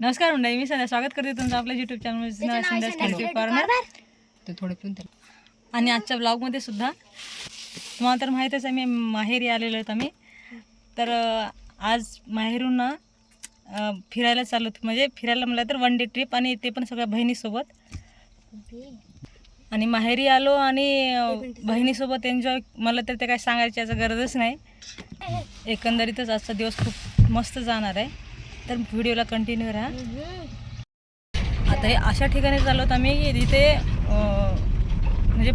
नमस्कार मंडळी, मी संध्या स्वागत करते तुमचं आपल्या यूट्यूब चॅनल संध्या क्रिएटिव्ह कॉर्नर. ते थोडे पण आणि आजच्या ब्लॉगमध्ये सुद्धा तुम्हाला तर माहीतच आहे, मी माहेरी आलेलो आहेत आम्ही. तर आज माहेरून ना फिरायला चाललो होतो, म्हणजे फिरायला म्हणलं तर वन डे ट्रिप, आणि ते पण सगळ्या बहिणीसोबत. आणि माहेरी आलो आणि बहिणीसोबत एन्जॉय, मला तर ते काय सांगायची याचं गरजच नाही. एकंदरीतच आजचा दिवस खूप मस्त जाणार आहे, तर व्हिडिओला कंटिन्यू राहा. आता हे अशा ठिकाणी चाललो आहोत आम्ही की तिथे म्हणजे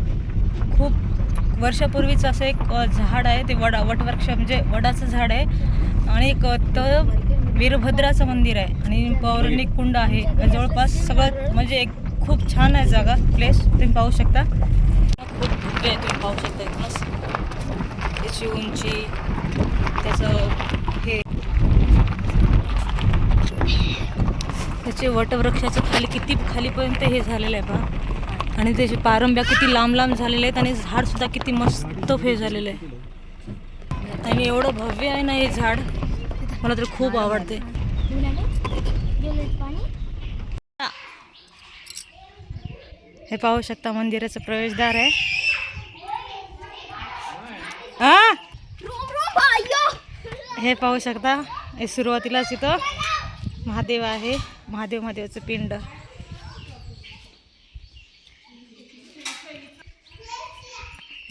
खूप वर्षापूर्वीचं असं एक झाड आहे, ते वटवृक्ष म्हणजे वडाचं झाड आहे. आणि एक तर वीरभद्राचं मंदिर आहे आणि पौराणिक कुंड आहे. जवळपास सगळं म्हणजे एक खूप छान आहे जागा, प्लेस तुम्ही पाहू शकता. खूप भव्य आहे, तुम्ही पाहू शकता इथूनच त्याची उंची, त्याचं हे, त्याचे वटवृक्षाचं खाली खालीपर्यंत हे झालेलं आहे पहा. आणि त्याचे पारंब्या किती लांब लांब झालेले आहेत आणि झाडसुद्धा किती मस्त हे झालेलं आहे. आणि एवढं भव्य आहे ना हे झाड, मला तर खूप आवडते. हे पाहू शकता, मंदिराचं प्रवेशद्वार आहे. हे पाहू शकता, हे सुरुवातीलाच इथं महादेव आहे, महादेवाचं पिंड.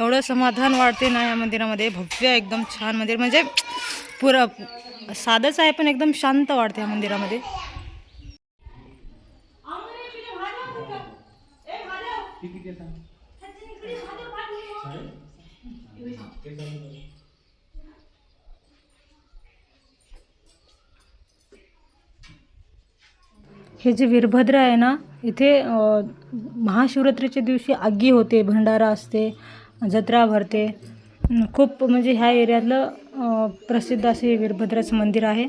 एवढं समाधान वाटते ना या मंदिरामध्ये. भव्य एकदम छान मंदिर, म्हणजे पुरं साधंच आहे पण एकदम शांत वाटते या मंदिरामध्ये. हे जे वीरभद्र आहे ना, इथे महाशिवरात्रीच्या दिवशी आगी होते, भंडारा असते, जत्रा भरते. खूप म्हणजे ह्या एरियातलं प्रसिद्ध असे हे वीरभद्राचं मंदिर आहे.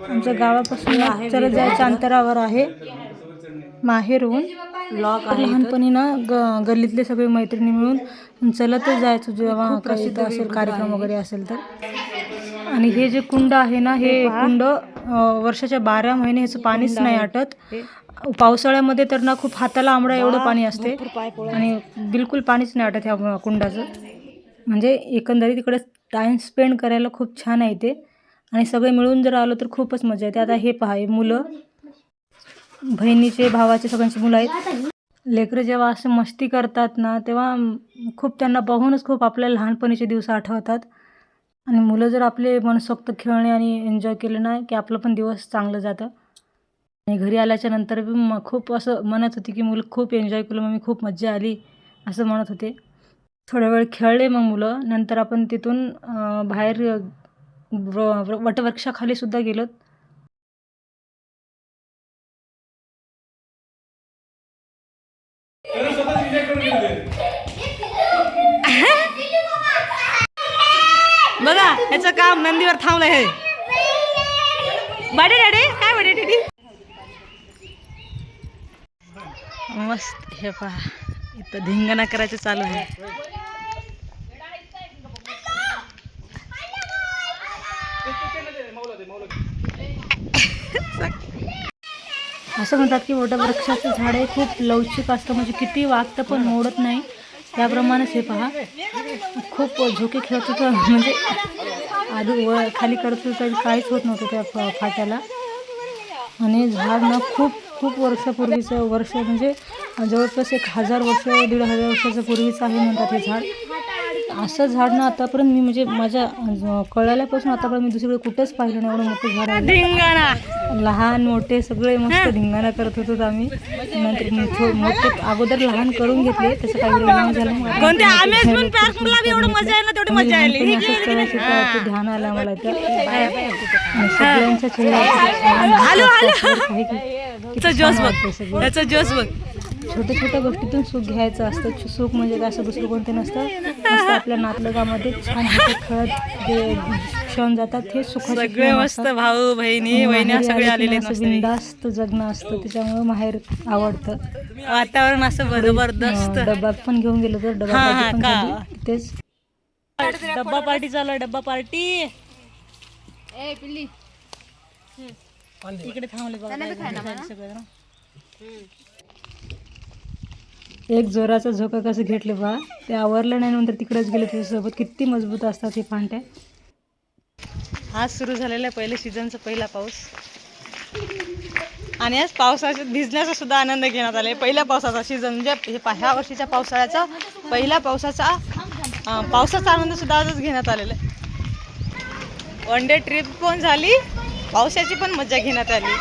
आमच्या गावापासून चलत जायच्या अंतरावर आहे. माहेरून लहानपणी ना गल्लीतले सगळे मैत्रिणी मिळून चलतच जायचो जेव्हा काही असेल कार्यक्रम वगैरे असेल तर. आणि हे जे कुंड आहे ना, हे कुंड वर्षाच्या 12 महिने ह्याचं पाणीच नाही आटत. पावसाळ्यामध्ये तर ना खूप हाताला आंबडा एवढं पाणी असते आणि बिलकुल पाणीच नाही आटत ह्या कुंडाचं. म्हणजे एकंदरीत इकडे टाईम स्पेंड करायला खूप छान आहे ते. आणि सगळे मिळून जर आलो तर खूपच मजा येते. आता हे पहा, हे मुलं, बहिणीचे, भावाचे, सगळ्यांची मुलं आहेत. लेकरं जेव्हा असं मस्ती करतात ना, तेव्हा खूप त्यांना पाहूनच खूप आपल्या लहानपणीचे दिवस आठवतात. आणि मुलं जर आपले मनसोक्त खेळणे आणि एन्जॉय केले ना, की आपलं पण दिवस चांगलं जातं. आणि घरी आल्याच्या नंतर खूप असं म्हणत होती की मुलं खूप एन्जॉय केलं, मग मी खूप मजा आली असं म्हणत होते. थोडा वेळ खेळले मग मुलं. नंतर आपण तिथून बाहेर वटवृक्षाखाली सुद्धा गेलो. बघा याचं काम नंदीवर थांबलं आहे. बाडे डॅडे काय बाडे डॅडी मस्त. हे पहा, इथं धिंगाणा करायचं चालू आहे. असं म्हणतात की वटवृक्षाचं झाड हे खूप लवचिक असतं, म्हणजे किती वागतं पण मोडत नाही. त्याप्रमाणेच हे पहा, खूप झोके खेळत होतं, म्हणजे आधी खाली करत होतं काहीच होत नव्हतं त्या फाट्याला. आणि झाड ना खूप वर्षापूर्वीचं, वर्ष म्हणजे जवळपास 1000 वर्ष 1500 वर्षाचं पूर्वीचं आहे म्हणतात हे झाड. असं झाड ना आतापर्यंत मी, म्हणजे माझ्या कळल्यापासून आतापर्यंत मी दुसरीकडे कुठेच पाहिलं नाही. एवढं मोठं झाड आहे. धिंगाणा, लहान मोठे सगळे मस्त धिंगाणा करत होतो आम्ही. नंतर मोठे अगोदर लहान करून घेतले, त्याचं काही नाही झालं. ध्यान आलं मला तर सगळ्यांच्या चेहऱ्यावर. छोट्या छोट्या गोष्टीतून सुख घ्यायचं असतं. सुख म्हणजे काय, असं दुसरं कोणते नसतं. मस्त आपल्या नातलगामध्ये छान खेळत जे क्षण जातात हे सुखाचे क्षण मस्त. भाऊ बहिणी वहिनी सगळे आलेले, बिनधास्त जगणं असतं. त्याच्यामुळे माहेर आवडतं. वातावरण असं जबरदस्त. डब्बा पण घेऊन गेलो तर डब्बा तेच. डब्बा पार्टी चालू आहे, डब्बा पार्टी. इकडे थांबले बघा सगळं. एक जोराचा झोका कसं घेतलं बा, ते आवरलं नाही नंतर तिकडेच गेले त्याच्यासोबत. किती मजबूत असतात हे फांट्या. आज सुरू झालेला आहे पहिले सीझनचा पहिला पाऊस, आणि आज पावसाच्या भिजण्याचा सुद्धा आनंद घेण्यात आला. पहिल्या पावसाचा सीझन म्हणजे ह्या वर्षीच्या पावसाळ्याचा पहिला पावसाचा आनंद सुद्धा आजच घेण्यात आलेला आहे. वन डे ट्रिप पण झाली, पावसाची पण मजा घेण्यात आली.